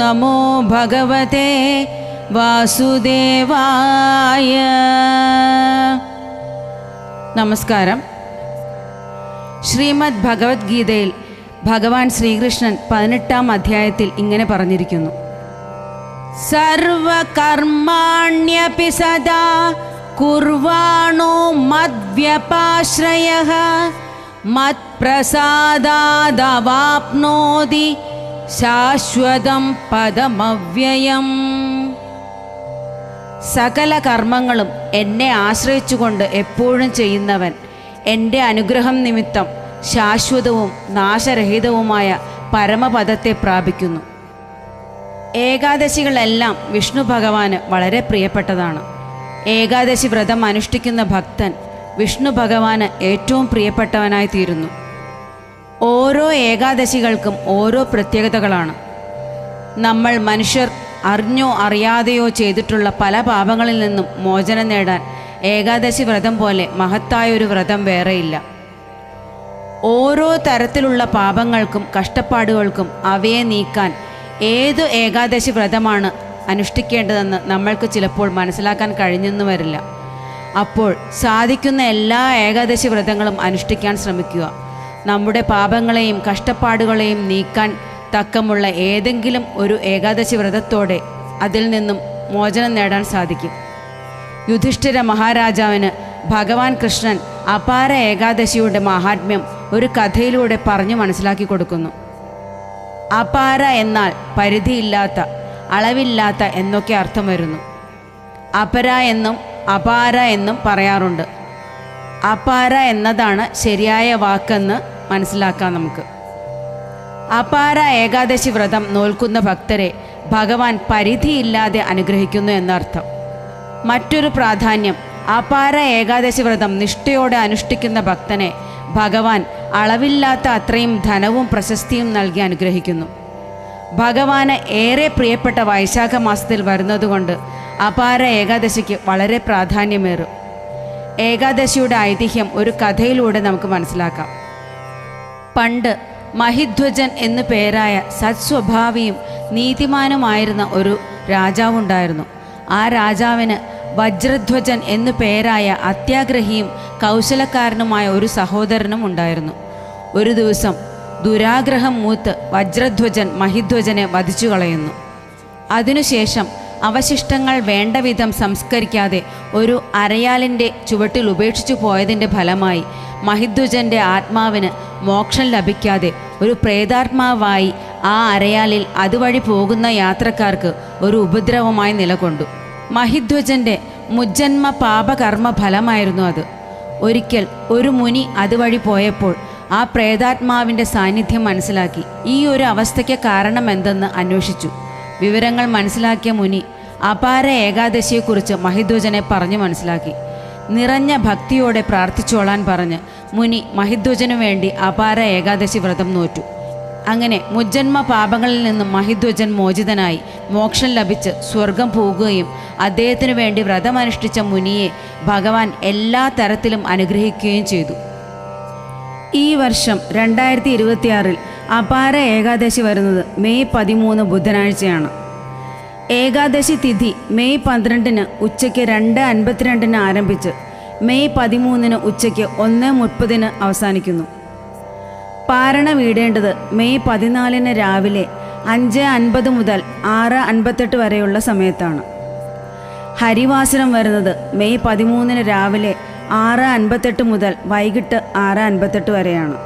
നമോ ഭഗവതേ വാസുദേവായ. നമസ്കാരം. ശ്രീമദ് ഭഗവത്ഗീതയിൽ ഭഗവാൻ ശ്രീകൃഷ്ണൻ 18-ാം അധ്യായത്തിൽ ഇങ്ങനെ പറഞ്ഞിരിക്കുന്നു: സർവകർമാണ്യപി സദാ കുർവാണോ മദ്വ്യപാശ്രയഃ മത്പ്രസാദാദവാപ്നോതി ശാശ്വതം പദമവ്യയം. സകല കർമ്മങ്ങളും എന്നെ ആശ്രയിച്ചുകൊണ്ട് എപ്പോഴും ചെയ്യുന്നവൻ എൻ്റെ അനുഗ്രഹം നിമിത്തം ശാശ്വതവും നാശരഹിതവുമായ പരമപദത്തെ പ്രാപിക്കുന്നു. ഏകാദശികളെല്ലാം വിഷ്ണു ഭഗവാന് വളരെ പ്രിയപ്പെട്ടതാണ്. ഏകാദശി വ്രതം അനുഷ്ഠിക്കുന്ന ഭക്തൻ വിഷ്ണു ഭഗവാന് ഏറ്റവും പ്രിയപ്പെട്ടവനായി തീരുന്നു. ഓരോ ഏകാദശികൾക്കും ഓരോ പ്രത്യേകതകളാണ്. നമ്മൾ മനുഷ്യർ അറിഞ്ഞോ അറിയാതെയോ ചെയ്തിട്ടുള്ള പല പാപങ്ങളിൽ നിന്നും മോചനം നേടാൻ ഏകാദശി വ്രതം പോലെ മഹത്തായൊരു വ്രതം വേറെയില്ല. ഓരോ തരത്തിലുള്ള പാപങ്ങൾക്കും കഷ്ടപ്പാടുകൾക്കും അവയെ നീക്കാൻ ഏതു ഏകാദശി വ്രതമാണ് അനുഷ്ഠിക്കേണ്ടതെന്ന് നമ്മൾക്ക് ചിലപ്പോൾ മനസ്സിലാക്കാൻ കഴിഞ്ഞെന്നു വരില്ല. അപ്പോൾ സാധിക്കുന്ന എല്ലാ ഏകാദശി വ്രതങ്ങളും അനുഷ്ഠിക്കാൻ ശ്രമിക്കുക. നമ്മുടെ പാപങ്ങളെയും കഷ്ടപ്പാടുകളെയും നീക്കാൻ തക്കമുള്ള ഏതെങ്കിലും ഒരു ഏകാദശി വ്രതത്തോടെ അതിൽ നിന്നും മോചനം നേടാൻ സാധിക്കും. യുധിഷ്ഠിര മഹാരാജാവിന് ഭഗവാൻ കൃഷ്ണൻ അപാര ഏകാദശിയുടെ മഹാത്മ്യം ഒരു കഥയിലൂടെ പറഞ്ഞു മനസ്സിലാക്കി കൊടുക്കുന്നു. അപാര എന്നാൽ പരിധിയില്ലാത്ത, അളവില്ലാത്ത എന്നൊക്കെ അർത്ഥം വരുന്നു. അപര എന്നും അപാര എന്നും പറയാറുണ്ട്. അപാര എന്നതാണ് ശരിയായ വാക്കെന്ന് മനസ്സിലാക്കാം നമുക്ക്. അപാര ഏകാദശി വ്രതം നോൽക്കുന്ന ഭക്തരെ ഭഗവാൻ പരിധിയില്ലാതെ അനുഗ്രഹിക്കുന്നു എന്നർത്ഥം. മറ്റൊരു പ്രാധാന്യം, അപാര ഏകാദശി വ്രതം നിഷ്ഠയോടെ അനുഷ്ഠിക്കുന്ന ഭക്തനെ ഭഗവാൻ അളവില്ലാത്ത അത്രയും ധനവും പ്രശസ്തിയും നൽകി അനുഗ്രഹിക്കുന്നു. ഭഗവാന് ഏറെ പ്രിയപ്പെട്ട വൈശാഖ മാസത്തിൽ വരുന്നതുകൊണ്ട് അപാര ഏകാദശിക്ക് വളരെ പ്രാധാന്യമേറും. ഏകാദശിയുടെ ഐതിഹ്യം ഒരു കഥയിലൂടെ നമുക്ക് മനസ്സിലാക്കാം. പണ്ട് മഹിധ്വജൻ എന്നു പേരായ സത്സ്വഭാവിയും നീതിമാനുമായിരുന്ന ഒരു രാജാവുണ്ടായിരുന്നു. ആ രാജാവിന് വജ്രധ്വജൻ എന്നു പേരായ അത്യാഗ്രഹിയും കൗശലക്കാരനുമായ ഒരു സഹോദരനും ഉണ്ടായിരുന്നു. ഒരു ദിവസം ദുരാഗ്രഹം മൂത്ത് വജ്രധ്വജൻ മഹിധ്വജനെ വധിച്ചു കളയുന്നു. അതിനുശേഷം അവശിഷ്ടങ്ങൾ വേണ്ട വിധം സംസ്കരിക്കാതെ ഒരു അരയാലിൻ്റെ ചുവട്ടിൽ ഉപേക്ഷിച്ചു പോയതിൻ്റെ ഫലമായി മഹിധ്വജൻ്റെ ആത്മാവിന് മോക്ഷം ലഭിക്കാതെ ഒരു പ്രേതാത്മാവായി ആ അരയാലിൽ അതുവഴി പോകുന്ന യാത്രക്കാർക്ക് ഒരു ഉപദ്രവമായി നിലകൊണ്ടു. മഹിധ്വജൻ്റെ മുജ്ജന്മ പാപകർമ്മ ഫലമായിരുന്നു അത്. ഒരിക്കൽ ഒരു മുനി അതുവഴി പോയപ്പോൾ ആ പ്രേതാത്മാവിൻ്റെ സാന്നിധ്യം മനസ്സിലാക്കി. ഈ ഒരു അവസ്ഥയ്ക്ക് കാരണമെന്തെന്ന് അന്വേഷിച്ചു. വിവരങ്ങൾ മനസ്സിലാക്കിയ മുനി അപാര ഏകാദശിയെക്കുറിച്ച് മഹിധ്വജനെ പറഞ്ഞു മനസ്സിലാക്കി. നിറഞ്ഞ ഭക്തിയോടെ പ്രാർത്ഥിച്ചോളാൻ പറഞ്ഞ് മുനി മഹിധ്വജനു വേണ്ടി അപാര ഏകാദശി വ്രതം നോറ്റു. അങ്ങനെ മുജ്ജന്മ പാപങ്ങളിൽ നിന്നും മഹിധ്വജൻ മോചിതനായി മോക്ഷം ലഭിച്ച് സ്വർഗം പോകുകയും അദ്ദേഹത്തിനു വേണ്ടി വ്രതമനുഷ്ഠിച്ച മുനിയെ ഭഗവാൻ എല്ലാ തരത്തിലും അനുഗ്രഹിക്കുകയും ചെയ്തു. ഈ വർഷം 2026 അപാര ഏകാദശി വരുന്നത് മെയ് 13 ബുധനാഴ്ചയാണ്. ഏകാദശി തിഥി മെയ് 12 ഉച്ചയ്ക്ക് 2:52 ആരംഭിച്ച് മെയ് 13 ഉച്ചയ്ക്ക് 1:30 അവസാനിക്കുന്നു. പാരണ വീടേണ്ടത് മെയ് 14 രാവിലെ 5:50 മുതൽ 6:58 വരെയുള്ള സമയത്താണ്. ഹരിവാസരം വരുന്നത് മെയ് 13 രാവിലെ 6:58 മുതൽ വൈകിട്ട് 6:58 വരെയാണ്.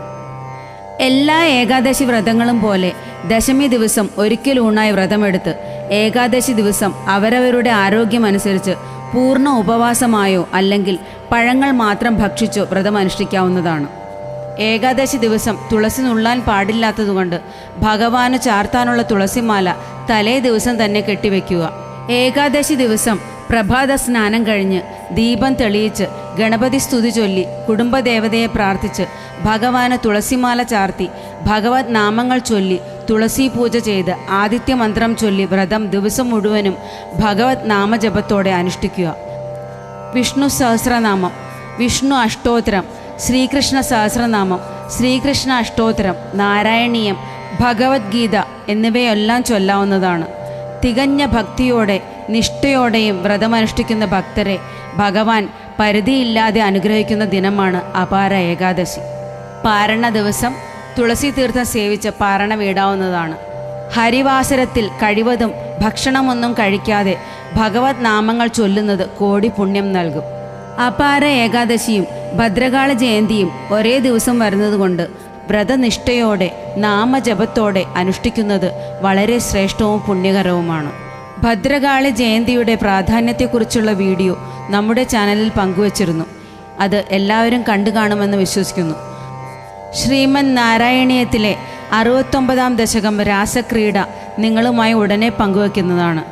എല്ലാ ഏകാദശി വ്രതങ്ങളും പോലെ ദശമി ദിവസം ഒരിക്കൽ ഊണായി വ്രതമെടുത്ത് ഏകാദശി ദിവസം അവരവരുടെ ആരോഗ്യമനുസരിച്ച് പൂർണ്ണ ഉപവാസമായോ അല്ലെങ്കിൽ പഴങ്ങൾ മാത്രം ഭക്ഷിച്ചോ വ്രതമനുഷ്ഠിക്കാവുന്നതാണ്. ഏകാദശി ദിവസം തുളസി നുള്ളാൻ പാടില്ലാത്തതുകൊണ്ട് ഭഗവാന് ചാർത്താനുള്ള തുളസിമാല തലേ ദിവസം തന്നെ കെട്ടിവെക്കുക. ഏകാദശി ദിവസം പ്രഭാത സ്നാനം കഴിഞ്ഞ് ദീപം തെളിയിച്ച് ഗണപതി സ്തുതി ചൊല്ലി കുടുംബദേവതയെ പ്രാർത്ഥിച്ച് ഭഗവാന് തുളസിമാല ചാർത്തി ഭഗവത് നാമങ്ങൾ ചൊല്ലി തുളസി പൂജ ചെയ്ത് ആദിത്യമന്ത്രം ചൊല്ലി വ്രതം ദിവസം മുഴുവനും ഭഗവത് നാമജപത്തോടെ അനുഷ്ഠിക്കുക. വിഷ്ണു സഹസ്രനാമം, വിഷ്ണു അഷ്ടോത്തരം, ശ്രീകൃഷ്ണ സഹസ്രനാമം, ശ്രീകൃഷ്ണ അഷ്ടോത്തരം, നാരായണീയം, ഭഗവത്ഗീത എന്നിവയെല്ലാം ചൊല്ലാവുന്നതാണ്. തികഞ്ഞ ഭക്തിയോടെ നിഷ്ഠയോടെയും വ്രതമനുഷ്ഠിക്കുന്ന ഭക്തരെ ഭഗവാൻ പരിധിയില്ലാതെ അനുഗ്രഹിക്കുന്ന ദിനമാണ് അപാര ഏകാദശി. പാരണ ദിവസം തുളസി തീർത്ഥം സേവിച്ച് പാരണ വീടാവുന്നതാണ്. ഹരിവാസരത്തിൽ കഴിവതും ഭക്ഷണമൊന്നും കഴിക്കാതെ ഭഗവത് നാമങ്ങൾ ചൊല്ലുന്നത് കോടി പുണ്യം നൽകും. അപാര ഏകാദശിയും ഭദ്രകാളി ജയന്തിയും ഒരേ ദിവസം വരുന്നതുകൊണ്ട് വ്രതനിഷ്ഠയോടെ നാമജപത്തോടെ അനുഷ്ഠിക്കുന്നത് വളരെ ശ്രേഷ്ഠവും പുണ്യകരവുമാണ്. ഭദ്രകാളി ജയന്തിയുടെ പ്രാധാന്യത്തെക്കുറിച്ചുള്ള വീഡിയോ നമ്മുടെ ചാനലിൽ പങ്കുവച്ചിരുന്നു. അത് എല്ലാവരും കണ്ടു കാണുമെന്ന് വിശ്വസിക്കുന്നു. ശ്രീമൻ നാരായണീയത്തിലെ 69-ാം ദശകം രാസക്രീഡ നിങ്ങളുമായി ഉടനെ പങ്കുവയ്ക്കുന്നതാണ്.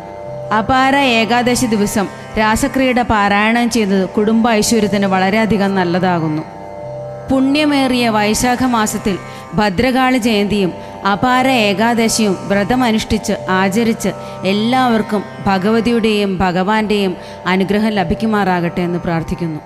അപാര ഏകാദശി ദിവസം രാസക്രീഡ പാരായണം ചെയ്യുന്നത് കുടുംബ ഐശ്വര്യത്തിന് വളരെയധികം നല്ലതാകുന്നു. പുണ്യമേറിയ വൈശാഖ മാസത്തിൽ ഭദ്രകാളി ജയന്തിയും അപാര ഏകാദശിയും വ്രതമനുഷ്ഠിച്ച് ആചരിച്ച് എല്ലാവർക്കും ഭഗവതിയുടെയും ഭഗവാന്റെയും അനുഗ്രഹം ലഭിക്കുമാറാകട്ടെ എന്ന് പ്രാർത്ഥിക്കുന്നു.